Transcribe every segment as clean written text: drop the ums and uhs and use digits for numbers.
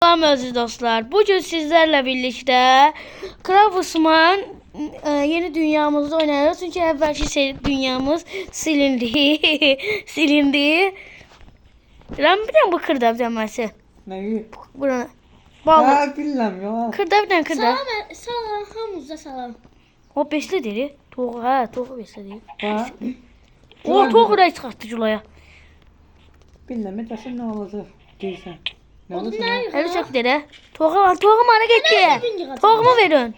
Selam aziz dostlar. Bugün sizlerle birlikte Kravusman yeni dünyamızda oynayacağız. Çünkü evvelki dünyamız silindi. silindi. Ben bir bu kırdav demesi. Neyi? Buranı. Bağlı. Ha bilmem ya. Kırdav kırdav. Salam, hamınıza salam. O besle deri. Toğu ha toğu besle deri. Ha. O toğu da çıxartdı Julaya. Bilmem desem ne olacak deyirsən. Ne Odun olacak? ne? Hele çok dere. Toğu mana getdi. Toğumu verin.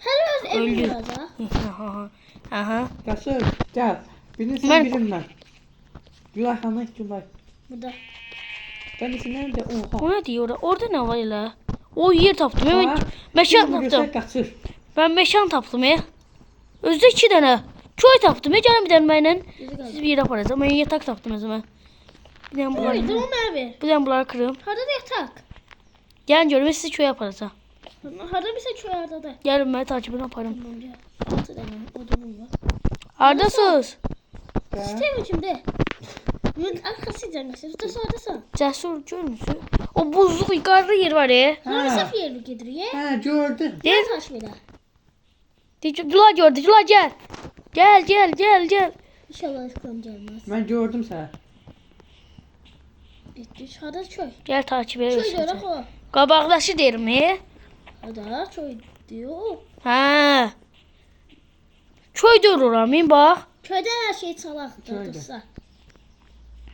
Hələ öz evin Öldü. yığacaq. Aha. Yaşır gel. Bilirsən Ben- bilim ben. Gülay xanım Gülay. Burada. Ben isə nerede? Oha. O ne diyor orada? Orada ne var elə? O yer tapdım. Hemen meşan tapdım. Göster kaçır. Ben meşan tapdım ya. Özde 2 dənə. Köy tapdım ya. Gəlin bir dənə mənlə. Siz bir yere aparacağım. Ben yatak tapdım o zaman. Bir dənə bunları, Buydu, o mənə ver. bir dənə bunları kırım. Harada da yataq? Gəlin görüm sizi köy aparacağım. Harada bilsə köyərdə də. Gəlin məni takibini aparım. Tamam, gəl. 6 dənə odunum var. Hardasınız? İstəyirəm kimdə? Mən arxasıcan qaçır. Oradasan. Cəsur görmüsün? O buzluq yukarıda yer var ya. Sonra Ha. səhv yerli gedirik. Ha gördüm. Gəl taş verə. Cula gördü. Cula gel. Gel. İnşallah yıkılam gəlməz. Ben gördüm səni. Getdik. Harada köy? Gel takip Köy edelim. görək o. Qabaqdaşı derim ya. Harada köy diyor. Ha. Köy görürəm min bax. Köydən hər şey çalaq Köydə. dostlar.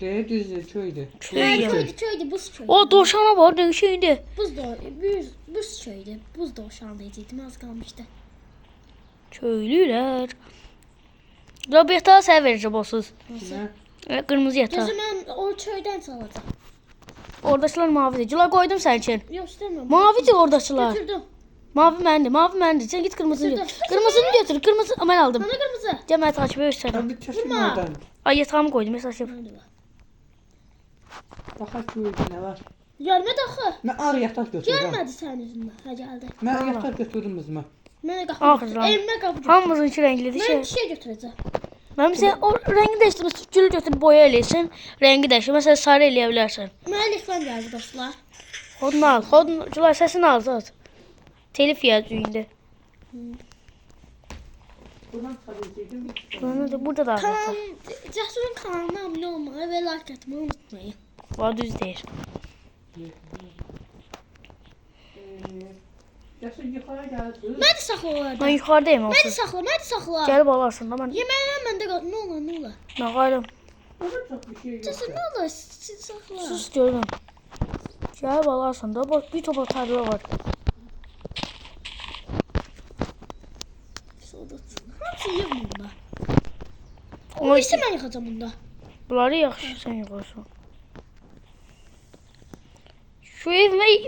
Deyir düzdür köydü. Köydü, buz köydü. O doşana var ne şeydi. Buz köydü. Buz dovşandıydı. Az qalmışdı. Köylüler. Robert'a sən verəcəm olsuz. Nə? Qırmızı yatağı. Gözü mən o köydən çalacağım. Oradaçılar mavidir. Cula qoydum sənin üçün. Yox, istəmirəm. Mavidir oradaçılar. Götürdüm. Mavi məndir. Sən git kırmızını Götürdüm. götür. Kırmızını götür. Kırmızı mən aldım. Bana qırmızı. Gəl məni takip edirsən. Ben bir çeşim Vurma. oradan. Ay yatağımı qoydum mesaj. Məndə var. Baxaq gördü nə var. Gəlmədi axı. Mən ar yatak götürürəm. Gəlmədi sənin üzündən. Hə, gəldi. Mən yatak götürdüm özümə. Mənə qapı. Axırdan. Elimə qapı. götür. Hamımızınki rənglidir Mən şey. bir şey götürəcəm. Mən sən o rəngi dəyişdirməsən, gül götürüb boya eləyirsən, rəngi dəyişir. Məsələn sarı eləyə bilərsən. Mənə reklam gəldi dostlar. Xodunu al. Cula səsini al zat. Telif yazıydı. Buradan çıxabilsəydim. Burada da Kanal, var. Cəsurun kanalına abunə olmağı və like atmayı unutmayın. Var düz deyir. Yaşın yuxarı gəlsin. Məni saxla orada. Mən yuxarıdayım Məni olsun. saxla, məni saxla. Gəlib alarsın da mən. Yeməyə məndə qal. Nə olar, nə olar? Nə qalım. Olur çox bir şey yox. Cəsur nə olar? Siz saxla. Sus görürəm. Gəlib alarsın da bak bir topa tarla var. Hamısı yığmayın da. O Oy. isə mən yıxacam bunda. Bunları yaxşı sən yığırsan. Şu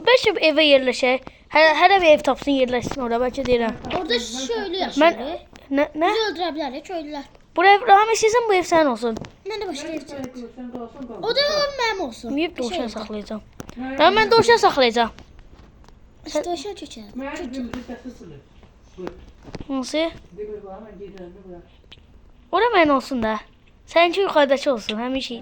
bəlkə evə yerləşək. Hər bir ev tapsın yerləşsin orada bəlkə deyirəm. Orada şöyle yaşayır. Mən nə? Bizi öldürə bilər ya köylülər. Bu ev Rahmet sizin bu ev sənin olsun. Mən də başqa ev çəkəcəm. Sən qalsan qal. O da mənim olsun. Yeyib dovşan saxlayacağam. Mən dovşan saxlayacağam. Dovşan çəkər. Mən gümrük səsidir. Hansı? Demir var, mən gedirəm bura. Ora mənim olsun da. Səninki yuxarıdakı olsun həmin şey.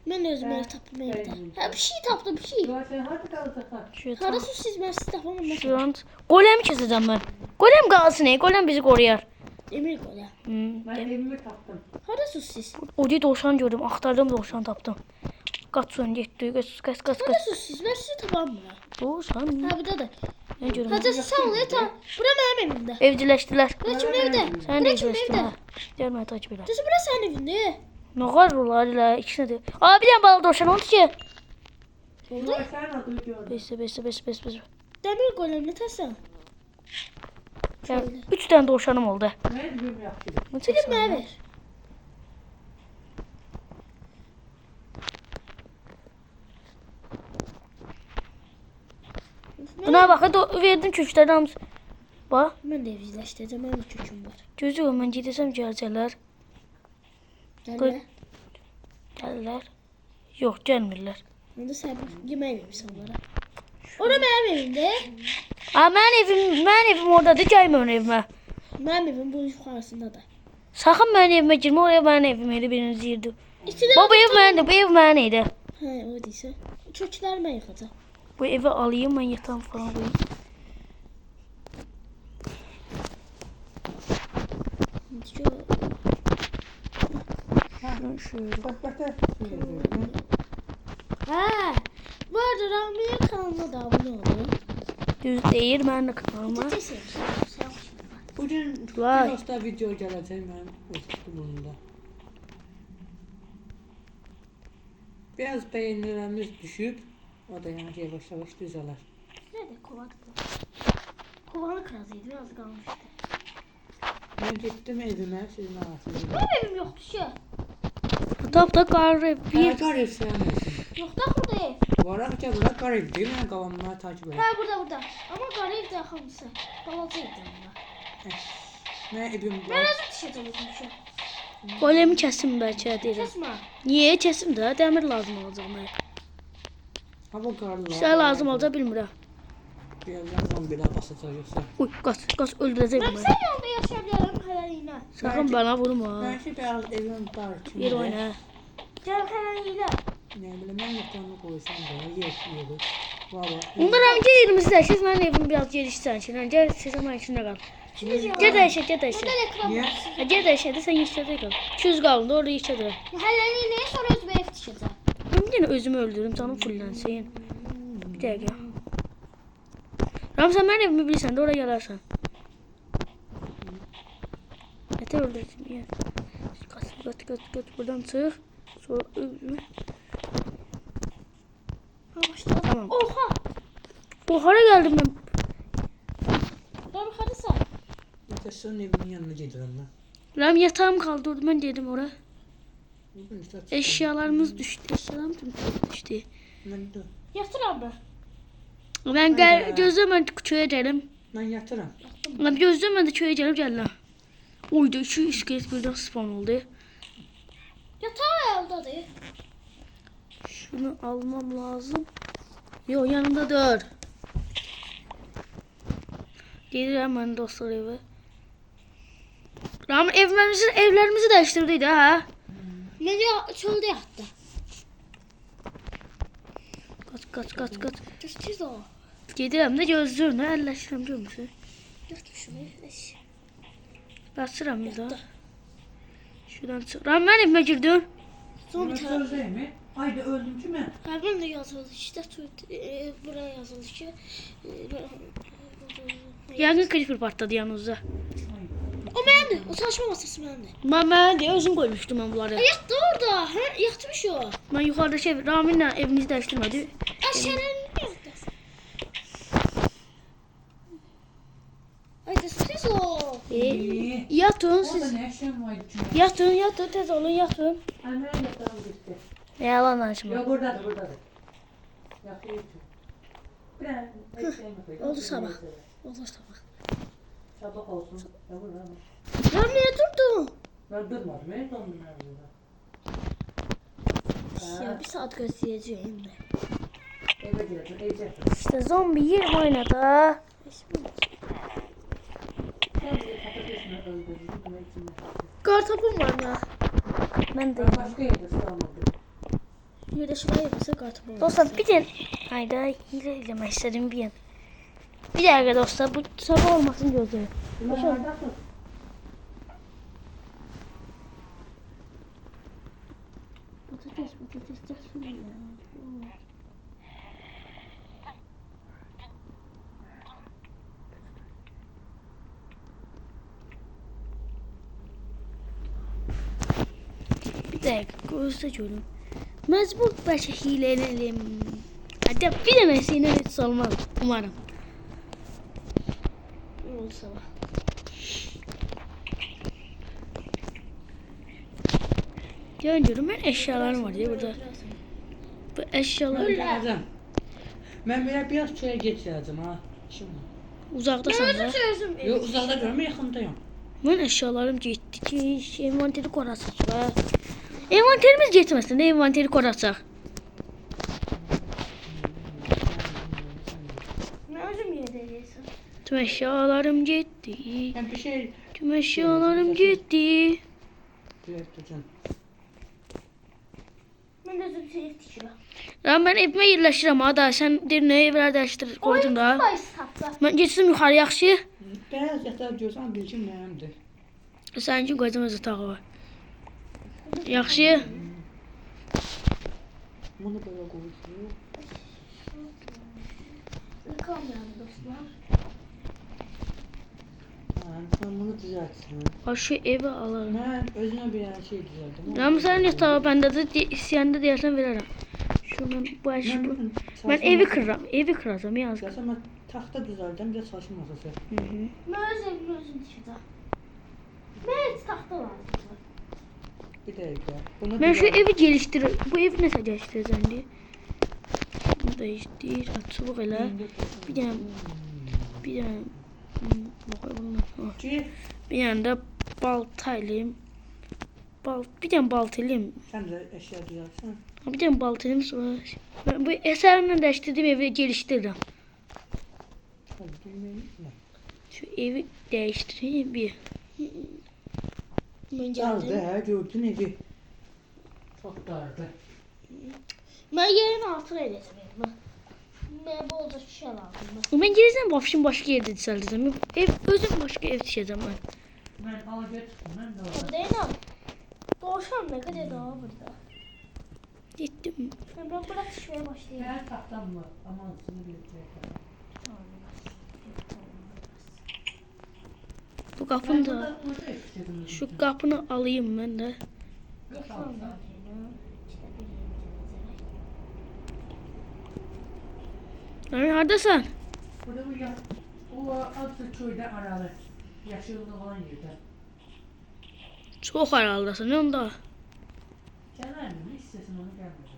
Mən özüm ev tapdım evdə. Hə, bir şey tapdım, bir şey. Gülay sən harda qalacaqsan? Harası siz mən siz tapamam. Mən Şu an golem keseceğim ben. Golem kalsın golem bizi koruyar. Emir qoya. Mən evimi tapdım. Harası siz? Oca dovşan gördüm. Aktardım dovşan tapdım. Kaçsın gitti. Kaç. Harası siz? Mən sizi tapamam. Dovşan. Ha, burada da. Ne görüm? Hacı sağ ol ya ta. Bura mənim evimdə. Evcileştiler. Bura kimin evdə? Sen de Bura kimin evcileştin evdə? ha. Gelme takip et. Cəsur bura sənin evində. Ne kadar rular ile ikisine de. Aa bir tane balık dovşan oldu ki. Gülay sən adını gördüm. Bes. Dəmir qolum nə təsən? Yani 3 tane dovşanım oldu. Mən güm yaxşıdır. Bu Filip çeksin mənə ya. ver. Buna bak hadi verdim kökleri hamısı. Bak Mən də evcilleşdirəcəm, mənim də köküm var. gözü var ben gidersem gelseler. Gəlmə. Gelirler. Yok gelmirler. Onda səbir yemək vermişsən onlara. Ora mənim evimdə. Aa mənim evim oradadır. Gəlmə onun evimə. Mənim evim bunun yuxarısındadır. Sakın mənim evimə girmə. Oraya mənim evim idi. Biriniz yerdi. İçində Baba ev məndir. Bu ev mənim idi. Hə, o deyirsən. Kökləri mən yıxacam. Bu eve alayım, ben yatağım falan koyayım. Şuradan şöyle. Bak bak da. Ha. Bu arada Rami'nin kanalına da abone olun. Düz değil, ben de kanalıma. Patates Bugün Vay. biraz da video gelecek ben bununla. Biraz beğenilerimiz düşüp o da yani yavaş yavaş düzelir. Nerede kovat bu? Kovanı kırasıydı biraz kalmıştı. Ben gittim evime sizin ağasınızda. Benim evim yoktu şey. Hatta karı Bir bir garip sevmiyorsun. Yok da burada ev. Varak ya bırak garip değil mi? Kavamlar takip et. Ha burada. Ama garip de hamısı. Balacıydı onlar. Ne evim Ben var. nasıl tişört alayım şu? golemi kesim belki derim. Kesme. Niye kesim de demir lazım olacak mı? Hava karlı. Şey lazım olacak bilmirəm. Birazdan zombiler basacak yoksa. Uy, kaç öldürəcək Ben bunu. sen yanında yaşayabilirim helaliyle. Sakın bana vurma. Belki biraz evim dar. Bir oyna. Gel helaliyle. Ne bileyim ben yatağımı koysam da yiyoruz. Valla. Onlar amca yerimizdə. Siz mənim evim biraz gelişsən. Şimdi gel siz ama içində qal. Gel dəyişək, gel dəyişək. Burada ekran Niye? var. Gel dəyişək də sən içədə qal. 200 qaldı orada içədə. Helaliyle sonra özüme ev tişörtü. Ben yine özümü öldürürüm canım fullənsin. Bir dəqiqə. Ram sen mənim evimi bilirsən də oraya gələrsən. Yeter öldürsün ya. Kaç buradan çık. Sonra özümü. Ha başladı. Tamam. Oha. Buhara geldim ben. Dur hadi sen. Yatasının evinin yanına gidelim lan. Ram yatağım kaldırdım ben dedim oraya. Bugün işte Eşyalarımız düştü. Eşyalarım düştü. Ben de. Yatır abi. Ben gel gözlemem köye gelim. Ben yatırım. Ben gözlemem de köye gelip gel lan. Oydu 2 iskelet birden spawn oldu. Yatağı elde değil. Şunu almam lazım. Yo yanımda dur. Gelirəm ben dostlar eve. Ram evlerimizi değiştirdiydi ha. Ne diyor? Çölde yattı. Kaç. Tez o. Gedirəm də gözlüyünə əlləşirəm görmüsün. Yatır şunu. Eş. Basıram bir daha. Şuradan çık. Ram ben evime girdim. Son bir tane. Değil mi? Haydi öldüm ki ben. Kalbim de yazıldı işte. Buraya yazıldı ki. Yangın creeper patladı yanınızda. O beğendi. O çalışma masası beğendi. Ben de özüm koymuştum ben bunları. Yattı orada. Ha, yatmış o. Ben yukarıda Ramin'le evimizi değiştirmedi. Aşağıdan yattı. Ay tez o. Yatın Orada siz. ne eşyam vardı çünkü. Yatın tez olun yatın. Hemen yatağım gitti. Yalan açma. Yok buradadır. Yakıyor ki. Ben Oldu sabah. Olur sabah. Sabah olsun. Ya burada. Ya niye durdun? Ben durmadım. Ben dondum burada. Ya bir saat göstereceğim de. Eve gireceğim. Eve İşte zombi yer oynadı. Ben bir patatesini öldürdüm. Buna içinde. Kartopum var mı? Ben de. Ben başka yerde sığamadım. Bir de şuraya yapırsa kartopum var. Dostlar bir de hayda hile izlemek istedim bir an. Bir dakika dostlar bu sabah olmasın gözleri. Bunlardan tut. Patates de su ya. Bir dakika gösteriyorum. Mecbur başa hilenelim. Hatta bir tanesini hiç olmaz umarım. Oldu sabah. Görüyorum ben eşyalarım var diye burada. Bu eşyalar Geleceğim. Ben böyle biraz çaya geçeceğim ha. Şimdi. uzaktasın da. Çözüm. Yok uzakta görme yakındayım. Ben eşyalarım gitti ki envanteri korasak. Envanterimiz gitmesin de envanteri korasak. Ne özüm yediriyorsun? Tüm eşyalarım gitti. Ben bir şey Tüm eşyalarım gitti. yapacağım. Ben özüm şey tişiyor. Ram ben evime yerleşirəm ha da. Sen dirinə evlər dəyişdir koydun da. Bayız tapdı. Ben geçsin yuxarı yaxşı. Beyaz yatağı görsən bilcin nəyimdir. Sənin üçün qoyacağım öz otağı var. Yaxşı. Bunu böyle koyuyor. Yıkamayalım dostlar. Sen bunu düzeltsin. Bax şu evi alalım. Ben özüme bir şey düzelttim. Ram sen yatağı bəndə də istəyəndə deyərsən verərəm. Şunu bu eşi bu. Ben evi kırıram. Evi kıracağım yaz. Gerçekten ben tahta düzelttim bir de çalışma masası. Ben öz evimi özüm dişeceğim. Ben hiç tahta lazım. Bir dakika. Bunu Ben şu düzelt. evi geliştir. Bu evi nasıl geliştireceğim diye. Bunu değiştir. Çubuk elə. Bir tane. Bir tane. Ki Bir tane de baltaylayım. Bir tane baltaylayım. sen de eşya düzeltsin. Bir tane baltaylayım sonra. Ben bu eserle değiştirdiğim evi geliştirdim. Hadi bilmeyin mi? Şu evi değiştireyim bir. Ben Geldi geldim. ha gördün evi. Çok dardı. Ben yerin altına edeceğim evimi. Ben bolca şişe lazım. Ben gelirsen başım başka yerde düzelteceğim. Ev özüm başka ev dişeceğim ben. Ben alacak ben de O değil mi? Doğuşan ne kadar daha burada. Gittim. Ben bırak şişmeye başlayayım. Her tahtam var ama seni götürecek. Bu kapını da şu kapını alayım ben de. Yıkamam ben bunu. İşte bir Yani neredesin? Burada bu ya o altı köyde aralı. Yaşılını olan yerde. Çok herhaldasın onda. Gelir mi? İstesin onu gelmedi.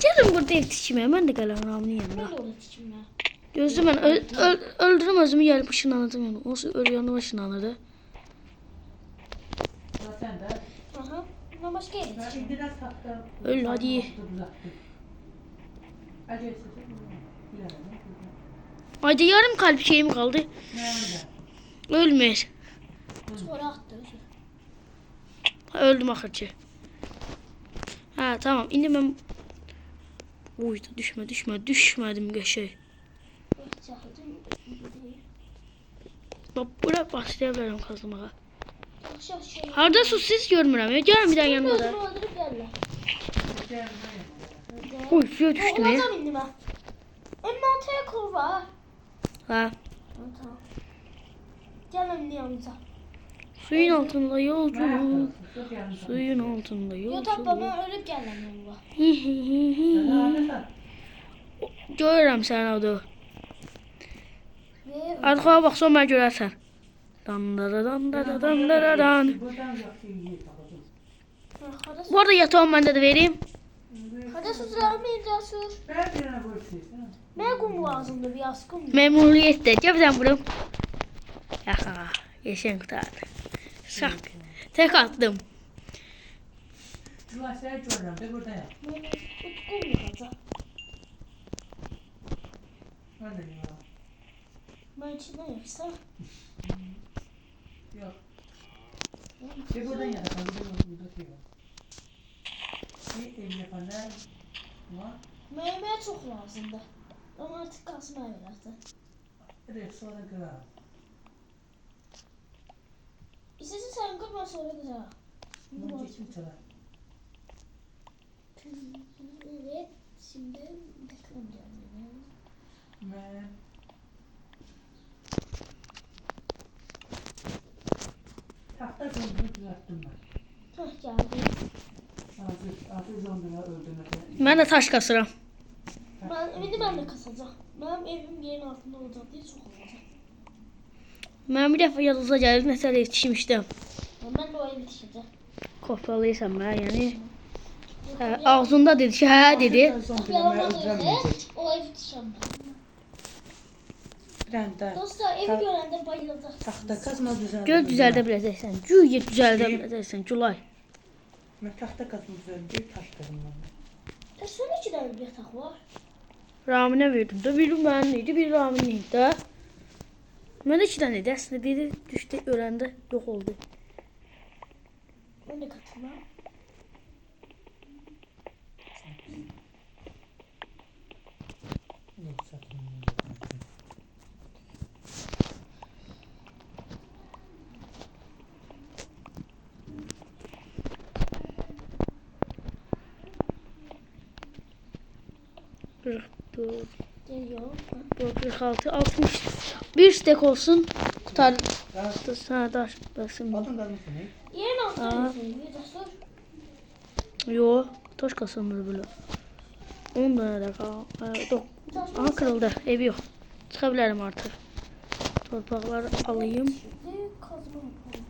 Gelin burada ev dişime. Ben de gelen Ram'ın yanına. Ben de orada çişim ya. Gözüm ben öldürüm özümü gelip ışınlanırdım yani. O ölüyanı ışınlanırdı. Zaten de Aha. Ben başka yere ben çişim. biraz tahta Öl hadi. düzelttim. Acı istesin bilemem. Ayda yarım kalp şeyim kaldı. Nerede? Ölmüyor. Sonra attı. Öldüm ahırcı. Ha tamam. Şimdi ben... Uy düşmedim geçey. Bak bırak başlayabilirim kazımaya. Harda sus siz görmürəm ya. Gelin bir daha yanıma da. Gözümü öldürüp geldi. Uy suya düştüm ya. Olacağım indi ben. Envantere kur var. Ha. Tamam. Gel indi yanımıza. Suyun altında yolculuk. Çok yanlış. Suyun altında Yo tabi yolculuk. ben ölüp geldim yanıma. Görürəm səni orada. Ve Arxaya baxsan mən görərsən. Dandara dandara dandara dan. Buradan yaptığı iyi tabii. Bu arada yatağım məndə də vereyim. Hadi susuramayın Cesur. Ben bir yana koyayım. Ne kum lazımdı biraz kum. Memnuniyet de. Gel sen buram. Yaha. Yaşayan kurtardı. Şak. Tek attım. Culasaya görürüm de burada yap. Böyle kum yapacağım. Ben de ya. Ben içinden yapsam. Yok. De buradan yap. Burada şey var. Bir el yapanlar var. Meyveye çok lazımdı. Ama artık kalsın meyvelerde. Evet sonra kırar. İstersen sen kır ben sonra güzel. Bunu geçim çalar. Evet. Şimdi bakalım canım. Ben tahta zondunu düzelttim ben. Hah geldi. Artık zonduna öldürmek. Mən də taş kasıram. Ben de kasacağım. Benim evim yerin altında olacak diye çok olacak. Mən bir dəfə yadınıza gəlir nəsə yetişmişdim. Ben de o evi dişeceğim. Kopyalayırsan mən yəni. Hə, ağzında dedi ki, hə dedi. Yalan o evi dişeceğim. Ben de Dostlar evi görende bayılacak. tahta kazma düzelttim. Göl düzəldə biləcəksən. Güyə düzəldə biləcəksən. Gülay. Ben tahta kazma düzelttim. Taş kazma. Son 2 tane bir yatak var. Raminə verdim də. Biri mənim idi, biri Ramin idi də. Məndə 2 dənə idi. Əslində biri düşdü, öləndə yox oldu. Ben de katılmam. 44, Geliyor. 46, 60. Bir stek olsun. Kutar. Sana daş basın. Altın kalmışsın ne? Yerin altına Aa. edelim. Bir de sor. Yo. Taş kasamız böyle. 10 tane de kal. Aha kırıldı. Evi yok. Çıkabilirim artık. Torpakları alayım. Şimdi kazma yapalım.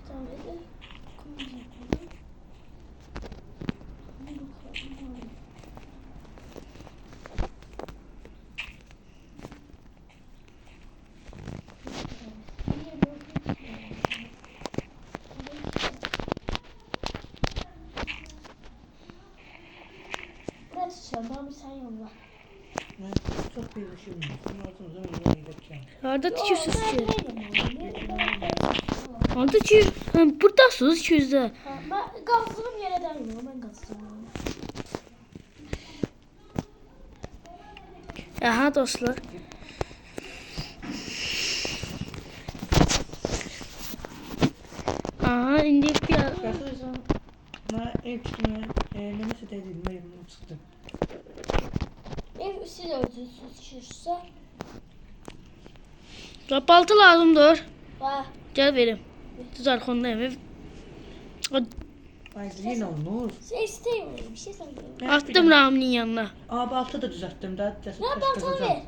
Bir tane de kazma yapalım. Buraya tutacağım. Ben bir sen yolla. Ben çok bir işim yok. Bunun altını zaman gideceğim. Nerede dikiyorsunuz Ben ki? değilim yani. Nerede dikiyorsunuz? Buradasınız 200'de. Ben gazlarım yere değmiyor. Ben gazlarım. Aha dostlar. Aha indi bir Arkadaşlar ben ev çıkmaya memesi değilim. Memnun çıktım. Ev siz öldürsünüz şişse. balta lazımdır. Ve Gel verim. Düz arkandayım ev. Ay yine olur. şey istemiyorum. Bir şey sanmıyorum. Attım Rami'nin yanına. Abi altı da düzelttim. Daha Ne baltanı ver.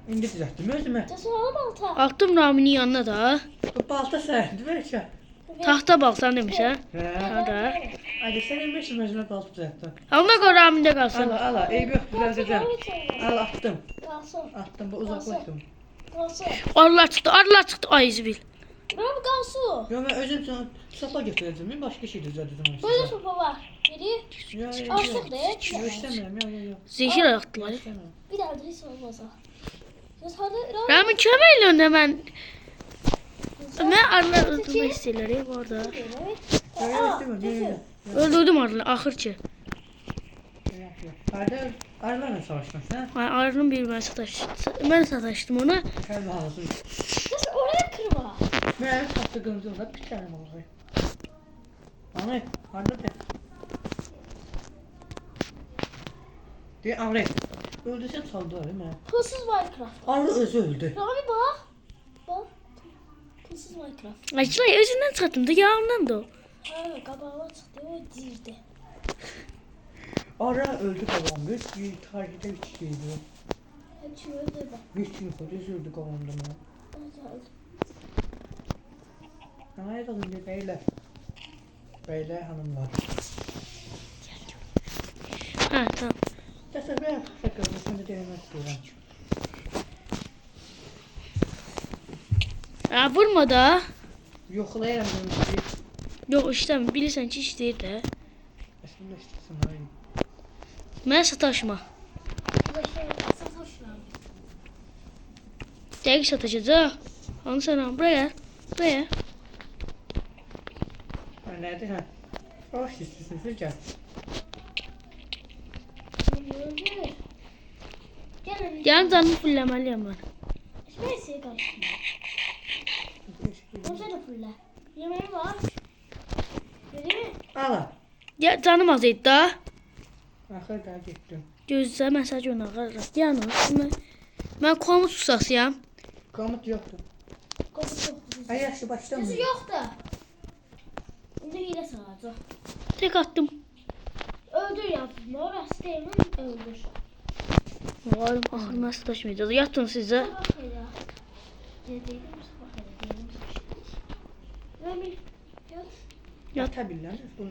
İndi düzelttim. Özüme. Cesur alalım balta. Attım Rami'nin yanına da. Bu balta sen. Değil mi Eşe? Tahta baltan demiş ha. He. Hadi. Hadi sen inmişsin özüme balta düzelttim. Ona göre Rami'de kalsın. Ala ala. Eyüp yok düzelteceğim. Al attım. Kalsın. Attım bu uzaklaştım. Kalsın. Allah çıktı. Ay Zbil. Ben bir kalsın. Yo ben özüm sana sopa getirdim. Ben başka şey düzelteceğim. Böyle sopa var. Geri. Ya Açtık da ya. Yo istemiyorum ya. Zehir attılar. İstemiyorum. Bir daha da hiç olmaz ha. Cesur Rami kömeyle hemen. Ne arılar öldürmek istiyorlar bu arada. Evet. Yo istemiyorum. Öldürdüm arıları ahırçı. Arılarla savaşmak ha? Arının bir ben sataştım ona. Kendi havası. Cesur oraya kırma. Ben sattığımızda da bir tane olacak. Ahmet, arda de. De Ahmet. Öldüysen saldı değil mi? Hırsız Minecraft. Arı özü öldü. Rami bak. Bak. Hırsız Minecraft. Acılar özünden çıkarttım da yağından da o. Ha kabağıma çıktı o dirdi. Arı öldü babam. Bir tarihte bir şeydi. Hadi şöyle bak. Bir gün polis öldü babamda mı? Acayip. Hayır oğlum bir beyler. Beyler hanımlar. Ha tamam. Dese ben sakın sen de denemek istiyorum. Ya vurma da. Yoklayalım demiştik. Yok işte bilirsen ki iş değil de. Aslında istesin hayır. Ben sataşma. Başlayalım. Asıl hoşlandım. Tek satacağız ha. Onu sana buraya gel. Buraya. Ha nerede ha? Hoş istesin sıcak. Gelin. Yarın canımı fullemeliyim ben. Neyse karışma. Onu sen de fulle. Yemeğim var. Vereyim mi? Ala. Ya canım az etti ha. Ahır daha gittim. Gözle mesaj ona qarrat. Yalnız ben komut susasıyam. Komut yoktu. Kopuk yok. Ay yaşı başta mı? Sesi yok da. Bunda hile sağladı. Tek attım. Öldür yaptım. Orası değil mi? Öldür. Oğlum ahır nasıl taşmayacağız? Yatın size. Sabah ya. Dedeydim sabah ya. Diyelim. Rami. Yat. Yatabilir bunu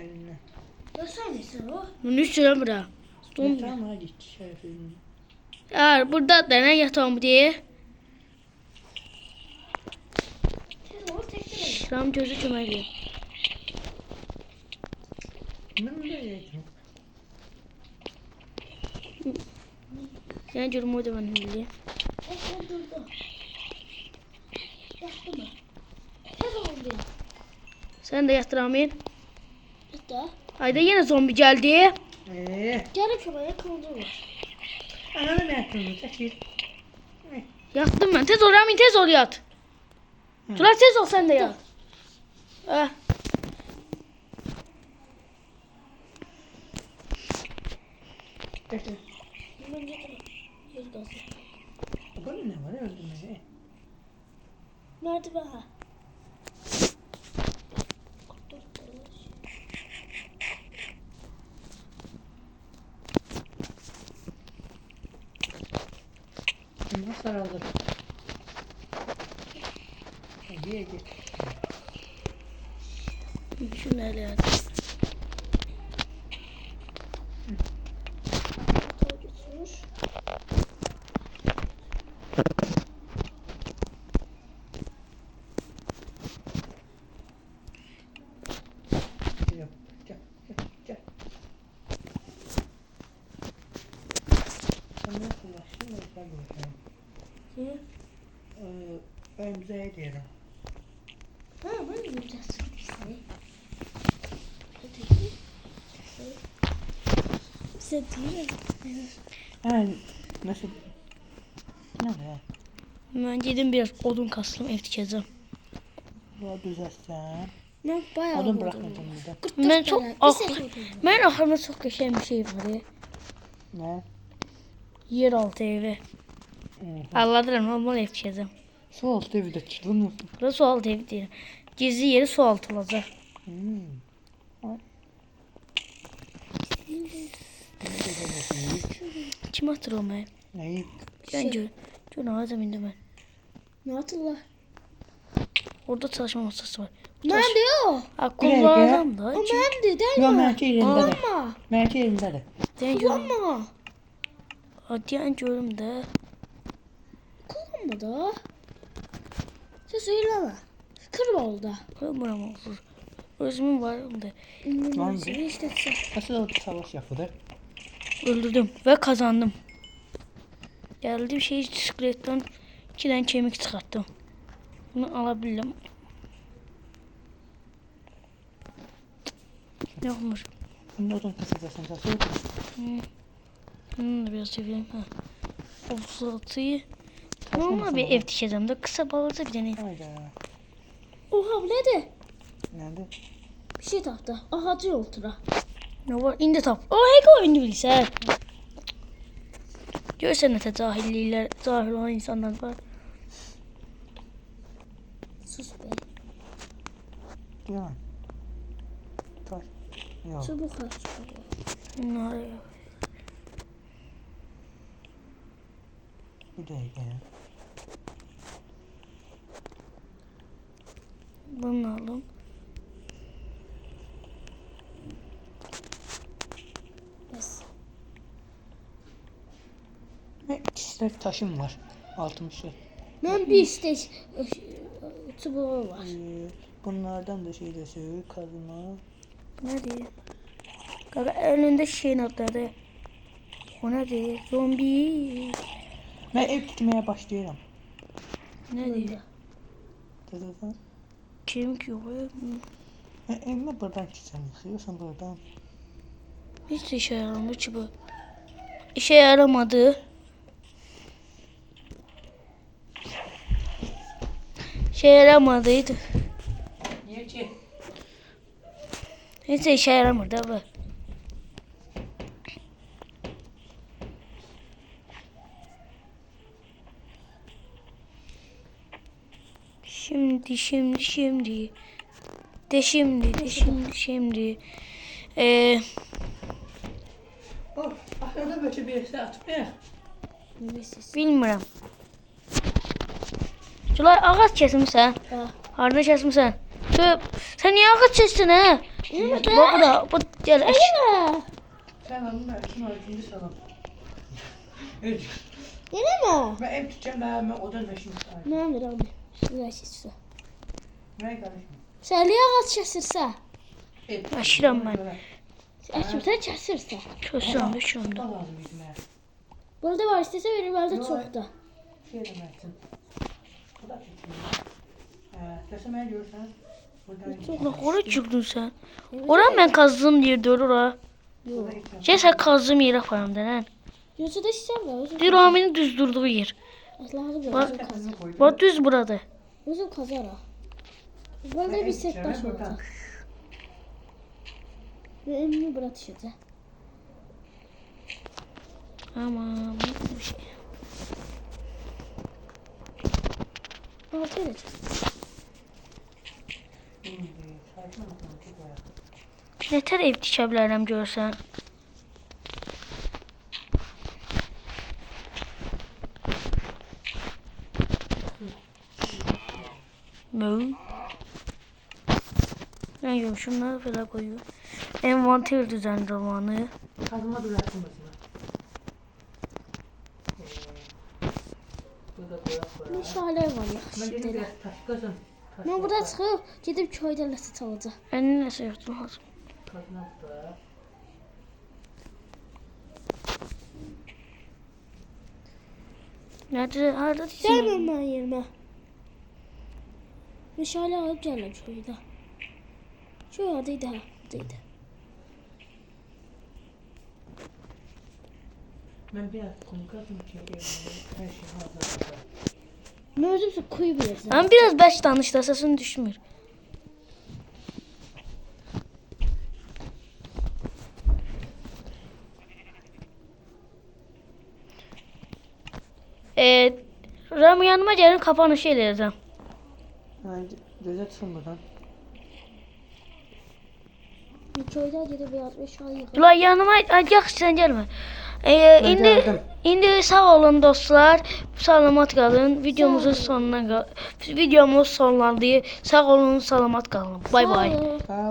eline. Yatsana sen o. Bunu üstüne bırak. Son Tamam hadi şerefim. Eğer burada dene yatalım diye. Sen o tekrar. Şuram gözü çömeliyim. Ben de yedim. Yani durumu da ben bileyim. Sen durdu. Yattı mı? Sen oldu ya. Sen de yat Ramin. Bitti. Hayda yine zombi geldi. Gelin şuraya kıldı var. Ananı ne yaptın? Çekil. Yattım ben. Tez ol Ramin tez ol yat. Tular tez ol sen de yat. Getir. Ben getireyim. Yer gazı. Burada ne var? Öldürmeye. Merdiven. Bunlar sarıldı. Ye. Şunu ele at. Götürür. Gel. Sen ne kullaştın? Ben görüşeyim. Niye? Ben bize ediyorum. Ha, ben de yapacağız. Bize değil mi? Ha, nasıl? Ne var? Ben dedim biraz odun kastım ev dikeceğim. Daha düzeltsen. Ben bayağı Odun bırakmayacağım burada. Ben çok ben aklımda çok geçen bir şey var ya. Ne? Yeraltı evi. Allah'ım normal ev dikeceğim. Su altı evi de çıktın mı? Burası su altı evi değil. Gizli yeri su altı olacak. Kim hatırlıyor ben? Neyi? Ben Gön ağacım indi ben. Ne hatırlar? Orada çalışma masası var. Ben diyor. Ha kullanacağım da. O ben de değil Yok mi? merke yerinde de. Ama. Merke yerinde de. Kullanma. Hadi diyorum da. Kullanma da. Sen söyleme. Kırma oldu. Kırmam olur. Özümün var onda. Var mı? Seni işletsin. Nasıl oldu savaş yapıldı? Öldürdüm ve kazandım. Geldiğim şeyi bisikletten 2 tane kemik çıkarttım. Bunu alabilirim. Yokmuş. Şimdi odun kasacaksın. Nasıl oldu? Bunu da biraz çevireyim. 36'yı normal bir ev dikeceğim de kısa balığı bir tane. Hayda. Oha bu ne de? Nerede? Bir şey tahta. Aha diyor ultra. Ne var? İndi tap. O heko indi bilgisayar. Görsen ne cahil olan insanlar var. Sus be. Yalan. Taş. Yok. Çabuk aç. Bunlar Bir dakika ya. bunu alın. Bas. Ve kişiler taşım var. 60'ı. Ben bir işte çubuğu var. Bunlardan da şey de söylüyor. Kazma. Ne diyor? Kanka önünde şeyin atladı. O ne diyor? Zombi. Ben ev tutmaya başlıyorum. Ne diyor? Dededen. Kim ki o? Evime buradan gideceğim. Yıkıyorsan buradan. Hiç de işe yaramadı ki bu. İşe yaramadı. Şey yaramadıydı. Niye ki? Hiç de işe yaramadı abi. Şimdi. Oh, aklına böyle bir yere atmaya. Bilmiyorum. Julay ağaç kesmişsən. Ha. Harda kesmişsən? Sen niye ağaç kestin ha? Bak bu gel. Sen alın ben şunu ikinci salon. Evet. Yine mi? Ben ev tutacağım ben odan da şimdi sahip. Ne amir abi? Şuraya çizse. Nereye karışma? Sen niye ağaç kesirse? Aşıram ben. Kimse kesirse. Kösüyorum şu anda. Lazım bizim ev. Burada var istese verir bende Yok. çok da. Şey demeksin. Bu da çekim. Kesemeye görürsen. Buradan Ulan oraya çıktın sen. Oraya ben kazdığım yerde oraya. Yok. Şey sen kazdığım yere falan denen. Yoksa da istem var. Dürami'nin düz durduğu yer. Allah'ım ya. Bak. Özüm kazar. Bak düz burada. Özüm kazar ha. Burada bir set taş oldu. Ve emmi bırak düşecek. Aman bir şey. Altı edeceğiz. Nətər ev tikə bilərəm görsən? Mö. Ben yiyorum şunları falan koyuyorum. Envanter düzen zamanı. Kazma düzelttim başına. Burada koyak var. Meşale var Ben yaxşı dedim deyil. ki taş kazın. Taş Mən burada var. çıxıb gedib köydə ləsət alacağam. Ben ne sevdim lazım. Kazma da. Nerede? Harada Gəlmə diyeceğim? mənim yerimə. Meşale alıb gəlin köydə. Köy adıydı ha. Adıydı. Ben biraz kum kazım ki her şey hazır. Mən özüm kuyu bilirsən. Ben biraz beş danış da sesin düşmür. Ram yanıma gelin kapanışı eləyəcəm. Yani göze tutulmadan. Köydə gedib biraz meşale yığıb. Ulan yanıma yaxşı sen gelme. İndi geldim. indi sağ olun dostlar. Salamat qalın. Videomuzun sonuna videomuz sonlandı. Sağ olun, salamat qalın. Bay bay. Sağ ol. Sağ ol.